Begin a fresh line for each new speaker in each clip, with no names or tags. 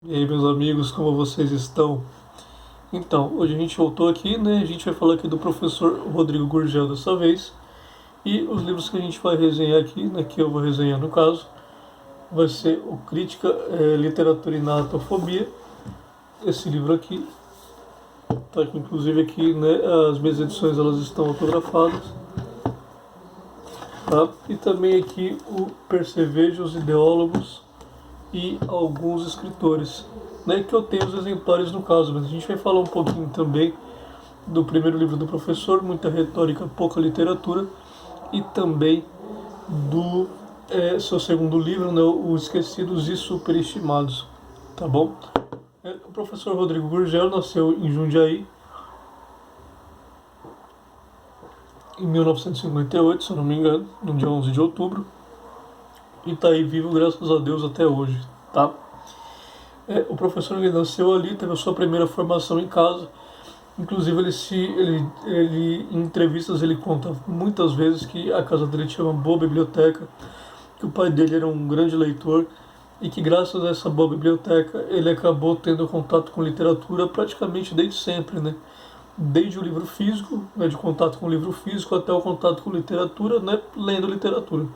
E aí, meus amigos, como vocês estão? Então, hoje a gente voltou aqui, né? A gente vai falar aqui do professor Rodrigo Gurgel dessa vez. E os livros que a gente vai resenhar aqui, né, que eu vou resenhar no caso, vai ser o Crítica, Literatura e Narratofobia. Esse livro aqui, tá aqui, inclusive aqui, né, as minhas edições elas estão autografadas. Tá? E também aqui o Percevejo, os Ideólogos e alguns escritores, né, que eu tenho os exemplares no caso, mas a gente vai falar um pouquinho também do primeiro livro do professor, Muita Retórica, Pouca Literatura, e também do seu segundo livro, né, O Esquecidos e Superestimados, tá bom? O professor Rodrigo Gurgel nasceu em Jundiaí em 1958, se eu não me engano, no dia 11 de outubro, e está aí vivo, graças a Deus, até hoje, tá? O professor ele nasceu ali, teve a sua primeira formação em casa. Inclusive em entrevistas ele conta muitas vezes que a casa dele tinha uma boa biblioteca, que o pai dele era um grande leitor e que graças a essa boa biblioteca ele acabou tendo contato com literatura praticamente desde sempre, né? Desde o livro físico, né, de contato com o livro físico até o contato com literatura, né, lendo literatura.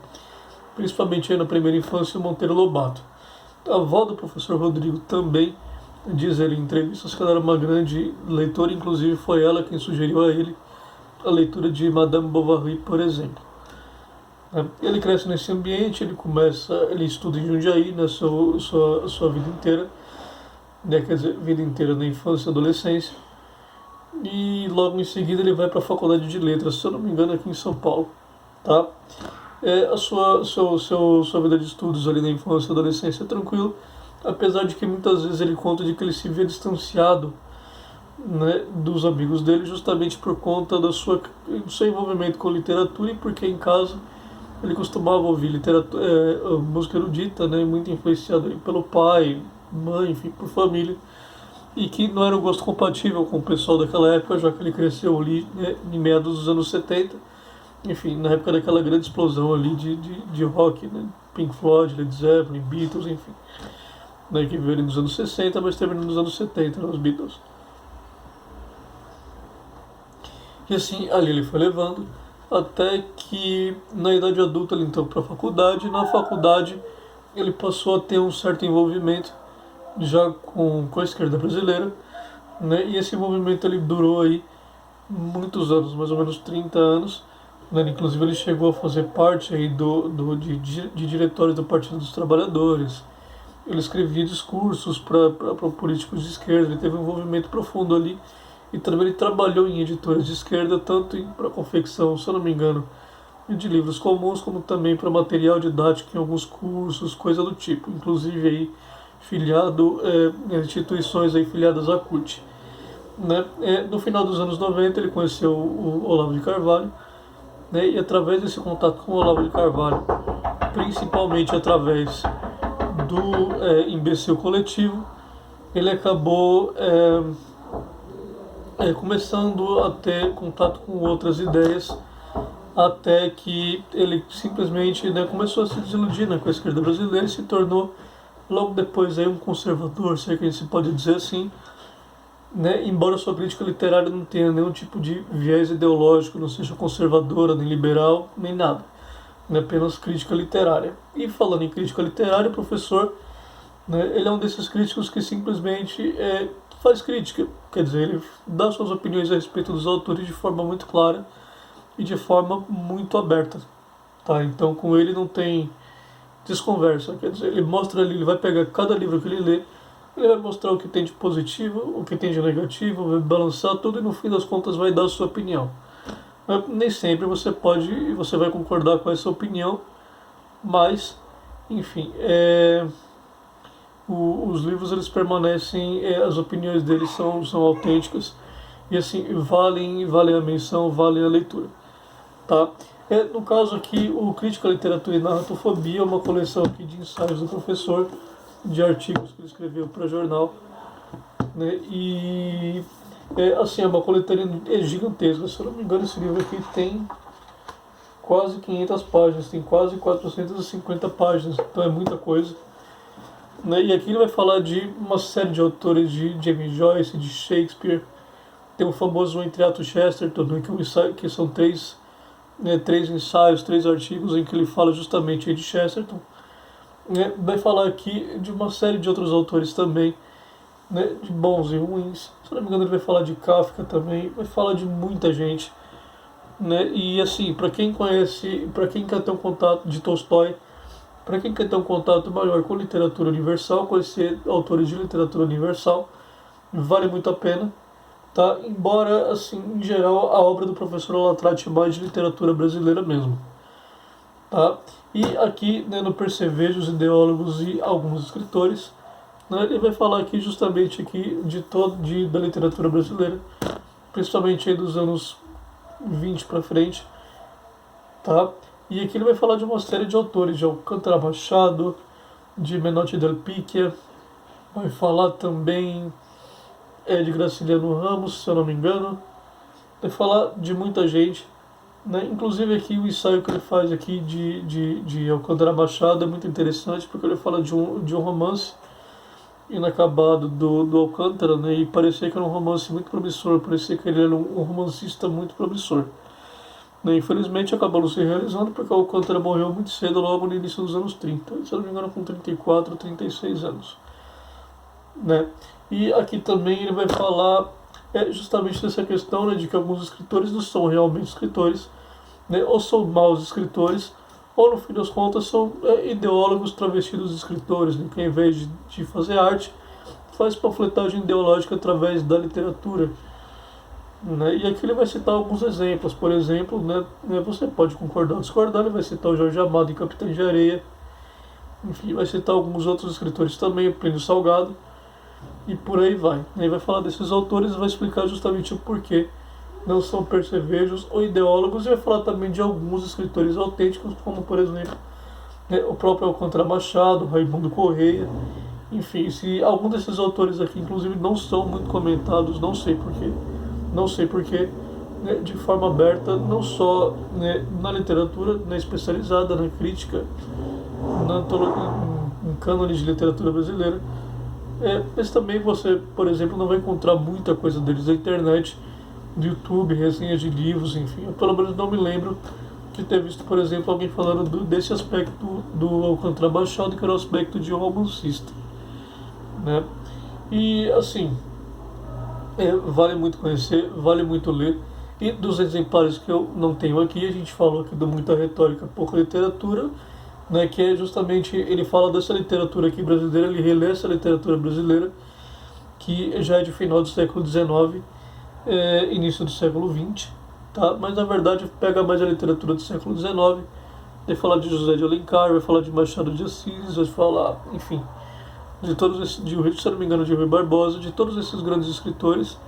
Principalmente aí na primeira infância, o Monteiro Lobato. A avó do professor Rodrigo também diz ele em entrevistas que ela era uma grande leitora, inclusive foi ela quem sugeriu a ele a leitura de Madame Bovary, por exemplo. Ele cresce nesse ambiente, ele estuda em Jundiaí, né, sua vida inteira, né, quer dizer, vida inteira na infância e adolescência, e logo em seguida ele vai para a Faculdade de Letras, se eu não me engano, aqui em São Paulo, tá? Sua vida de estudos ali na infância e adolescência é tranquilo, apesar de que muitas vezes ele conta de que ele se vê distanciado, né, dos amigos dele justamente por conta do seu envolvimento com literatura e porque em casa ele costumava ouvir música erudita, né, muito influenciado aí pelo pai, mãe, enfim, por família, e que não era um gosto compatível com o pessoal daquela época, já que ele cresceu ali, né, em meados dos anos 70, enfim, na época daquela grande explosão ali de rock, né, Pink Floyd, Led Zeppelin, Beatles, enfim, né, que veio ali nos anos 60, mas terminou nos anos 70, nos Beatles. E assim, ali ele foi levando, até que na idade adulta ele entrou para a faculdade, e na faculdade ele passou a ter um certo envolvimento já com a esquerda brasileira, né, e esse envolvimento ele durou aí muitos anos, mais ou menos 30 anos, né, inclusive ele chegou a fazer parte aí de diretórios do Partido dos Trabalhadores, ele escrevia discursos para políticos de esquerda, ele teve um envolvimento profundo ali e também ele trabalhou em editoras de esquerda, tanto para confecção, se eu não me engano, de livros comuns, como também para material didático em alguns cursos, coisa do tipo, inclusive aí filiado em instituições aí filiadas à CUT. Né? No final dos anos 90 ele conheceu o Olavo de Carvalho, né? E através desse contato com o Olavo de Carvalho, principalmente através do imbecil coletivo, ele acabou começando a ter contato com outras ideias, até que ele simplesmente, né, começou a se desiludir, né, com a esquerda brasileira e se tornou logo depois aí um conservador, se é que a gente se pode dizer assim, né, embora sua crítica literária não tenha nenhum tipo de viés ideológico, não seja conservadora, nem liberal, nem nada, né, apenas crítica literária. E falando em crítica literária, o professor, né, ele é um desses críticos que simplesmente faz crítica, quer dizer, ele dá suas opiniões a respeito dos autores de forma muito clara e de forma muito aberta, tá? Então com ele não tem desconversa, quer dizer, ele mostra ali, ele vai pegar cada livro que ele lê, ele vai mostrar o que tem de positivo, o que tem de negativo, vai balançar tudo e no fim das contas vai dar a sua opinião. Mas nem sempre você vai concordar com essa opinião, mas, enfim, os livros eles permanecem, as opiniões deles são autênticas e assim, valem a menção, valem a leitura. Tá? No caso aqui, o Crítica, Literatura e Narratofobia é uma coleção aqui de ensaios do professor, de artigos que ele escreveu para jornal, né? E assim, é uma coletânea gigantesca. Se eu não me engano, esse livro aqui tem quase 500 páginas, tem quase 450 páginas, então é muita coisa. né? E aqui ele vai falar de uma série de autores de James Joyce, de Shakespeare. Tem o famoso Entre Atos Chesterton, né, que são três ensaios, três artigos em que ele fala justamente de Chesterton. Né? Vai falar aqui de uma série de outros autores também, né, de bons e ruins. Se não me engano, ele vai falar de Kafka também, vai falar de muita gente. Né? E assim, para quem conhece, para quem quer ter um contato de Tolstói, para quem quer ter um contato maior com literatura universal, conhecer autores de literatura universal, vale muito a pena. Tá? Embora, assim, em geral, a obra do professor ela trate mais de literatura brasileira mesmo. Tá? E aqui, né, no Percevejos, Ideólogos e Alguns Escritores, né, ele vai falar aqui justamente aqui da literatura brasileira, principalmente aí dos anos 20 para frente. Tá? E aqui ele vai falar de uma série de autores, de Alcântara Machado, de Menotti del Picchia, vai falar também de Graciliano Ramos, se eu não me engano, vai falar de muita gente, né? Inclusive aqui o ensaio que ele faz aqui de Alcântara Machado é muito interessante, porque ele fala de um romance inacabado do Alcântara, né? E parecia que era um romance muito promissor, parecia que ele era um romancista muito promissor. Infelizmente acabou não se realizando porque o Alcântara morreu muito cedo, logo no início dos anos 30, se eu não me engano com 34, 36 anos. Né? E aqui também ele vai falar justamente dessa questão, né, de que alguns escritores não são realmente escritores, né, ou são maus escritores, ou no fim das contas são ideólogos travestidos de escritores, né, que ao invés de fazer arte, faz panfletagem ideológica através da literatura. Né? E aqui ele vai citar alguns exemplos. Por exemplo, né, você pode concordar ou discordar, ele vai citar o Jorge Amado em Capitães de Areia. Enfim, vai citar alguns outros escritores também, o Plínio Salgado. E por aí vai. Ele vai falar desses autores e vai explicar justamente o porquê não são percevejos ou ideólogos. E vai falar também de alguns escritores autênticos, como por exemplo o próprio Alcântara Machado, Raimundo Correia. Enfim, se algum desses autores aqui, inclusive, não são muito comentados, não sei porquê. Não sei porquê, né, de forma aberta, não só, né, na literatura, né, especializada, na crítica, em cânone de literatura brasileira, mas também você, por exemplo, não vai encontrar muita coisa deles na internet, no YouTube, resenhas de livros, enfim. Eu pelo menos não me lembro de ter visto, por exemplo, alguém falando desse aspecto do Alcântara Machado, que era o aspecto de um romancista. Né? E, assim, vale muito conhecer, vale muito ler. E dos exemplares que eu não tenho aqui, a gente falou aqui do Muita Retórica, Pouca Literatura, né, que é justamente, ele fala dessa literatura aqui brasileira, ele relê essa literatura brasileira, que já é de final do século XIX, início do século XX, tá? Mas na verdade pega mais a literatura do século XIX, vai falar de José de Alencar, vai falar de Machado de Assis, vai falar, enfim, de todos esses, se não me engano, de Rui Barbosa, de todos esses grandes escritores,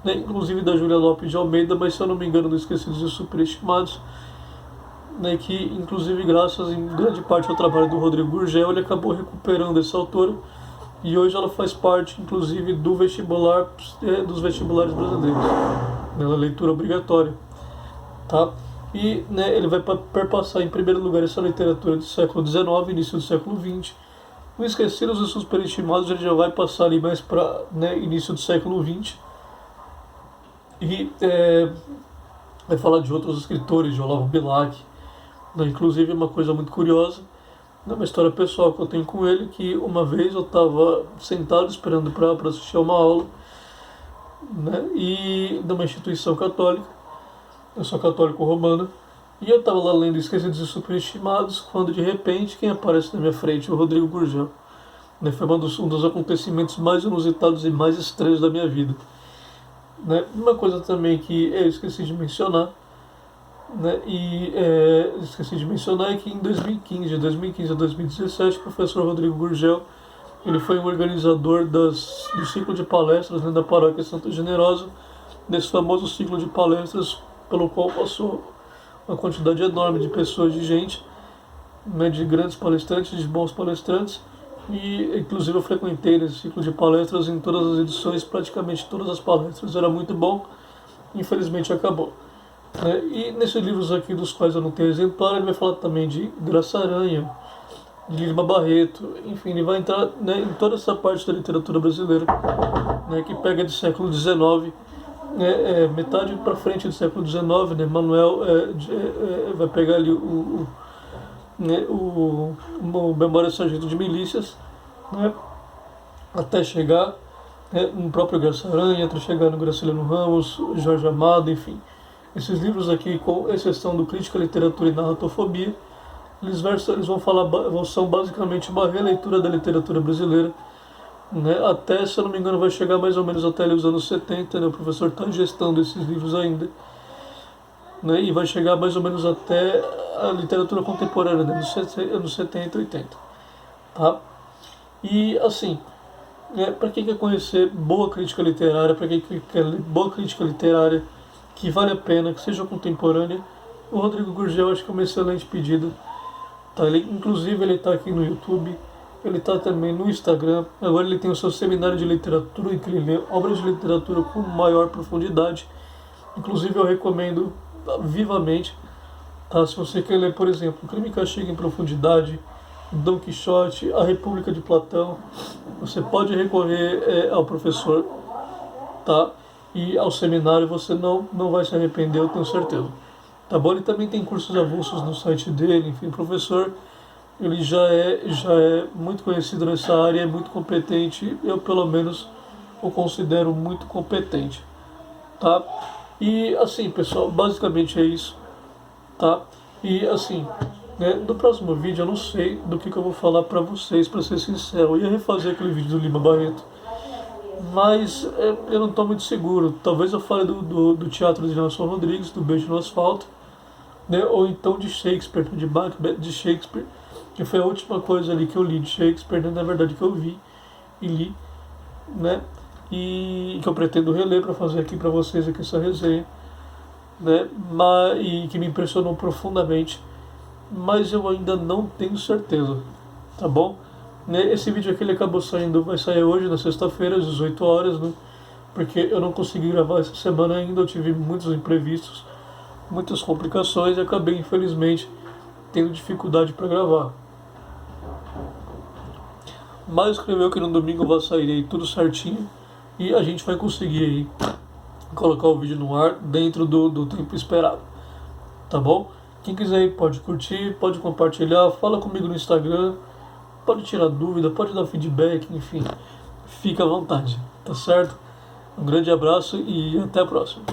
né, inclusive da Júlia Lopes de Almeida, mas se eu não me engano, não Esquecidos e Superestimados, né, que inclusive graças em grande parte ao trabalho do Rodrigo Gurgel, ele acabou recuperando essa autora, e hoje ela faz parte, inclusive, do vestibular, dos vestibulares brasileiros, pela leitura obrigatória. Tá? E, né, ele vai perpassar em primeiro lugar essa literatura do século XIX, início do século XX. O Esquecidos e Superestimados ele já vai passar ali mais para, né, início do século XX. E vai falar de outros escritores, de Olavo Bilac. Né, inclusive uma coisa muito curiosa, né, uma história pessoal que eu tenho com ele, que uma vez eu estava sentado esperando para assistir a uma aula, né, e de uma instituição católica, eu sou católico romano, e eu estava lá lendo Esquecidos e Superestimados, quando de repente quem aparece na minha frente é o Rodrigo Gurgel. Né, foi um dos acontecimentos mais inusitados e mais estranhos da minha vida. Né, uma coisa também que eu esqueci de mencionar, né, esqueci de mencionar é que em 2015, de 2015 a 2017, o professor Rodrigo Gurgel ele foi um organizador do ciclo de palestras, né, da Paróquia Santa Generosa, nesse famoso ciclo de palestras pelo qual passou uma quantidade enorme de pessoas, de gente, né, de grandes palestrantes, de bons palestrantes, e inclusive eu frequentei nesse ciclo de palestras em todas as edições, praticamente todas as palestras, era muito bom, infelizmente acabou. E nesses livros aqui, dos quais eu não tenho exemplar, ele vai falar também de Graça Aranha, de Lima Barreto, enfim, ele vai entrar, né, em toda essa parte da literatura brasileira, né, que pega de século XIX, né, metade para frente do século XIX, né, Manuel vai pegar ali né, o Memória Sargento de Milícias, né, até chegar, né, no próprio Garça Aranha, até chegar no Graciliano Ramos, Jorge Amado, enfim. Esses livros aqui, com exceção do Crítica, Literatura e Narratofobia, eles vão falar, são basicamente uma releitura da literatura brasileira, né? Até, se eu não me engano, vai chegar mais ou menos até ali os anos 70, né? O professor está gestando esses livros ainda, né? E vai chegar mais ou menos até a literatura contemporânea, né? Anos 70 e 80, tá? E, assim, para quem quer conhecer boa crítica literária, para quem quer ler boa crítica literária, que vale a pena, que seja contemporânea, o Rodrigo Gurgel acho que é uma excelente pedida. Tá, inclusive ele está aqui no YouTube, ele está também no Instagram. Agora ele tem o seu seminário de literatura, em que ele lê obras de literatura com maior profundidade. Inclusive eu recomendo vivamente, tá? Se você quer ler, por exemplo, Crime e Castigo em Profundidade, Dom Quixote, A República de Platão, você pode recorrer ao professor, tá? E ao seminário você não vai se arrepender, eu tenho certeza. Tá bom? Ele também tem cursos avulsos no site dele, enfim, o professor, ele já é muito conhecido nessa área, é muito competente, eu pelo menos o considero muito competente, tá? E assim, pessoal, basicamente é isso, tá? E assim, né, no próximo vídeo eu não sei do que eu vou falar pra vocês, pra ser sincero. Eu ia refazer aquele vídeo do Lima Barreto, mas eu não estou muito seguro. Talvez eu fale do teatro de Nelson Rodrigues, do Beijo no Asfalto, né? Ou então de Shakespeare, de Macbeth, de Shakespeare, que foi a última coisa ali que eu li de Shakespeare, né? Na verdade que eu vi e li, né? E que eu pretendo reler para fazer aqui para vocês aqui essa resenha, né? E que me impressionou profundamente, mas eu ainda não tenho certeza, tá bom? Né, esse vídeo aqui ele acabou saindo, vai sair hoje, na sexta-feira, às 18 horas, né? Porque eu não consegui gravar essa semana ainda, eu tive muitos imprevistos, muitas complicações e acabei, infelizmente, tendo dificuldade para gravar. Mas escreveu que no domingo vai sair aí tudo certinho e a gente vai conseguir aí colocar o vídeo no ar dentro do tempo esperado, tá bom? Quem quiser aí pode curtir, pode compartilhar, fala comigo no Instagram, pode tirar dúvida, pode dar feedback, enfim, fica à vontade, tá certo? Um grande abraço e até a próxima.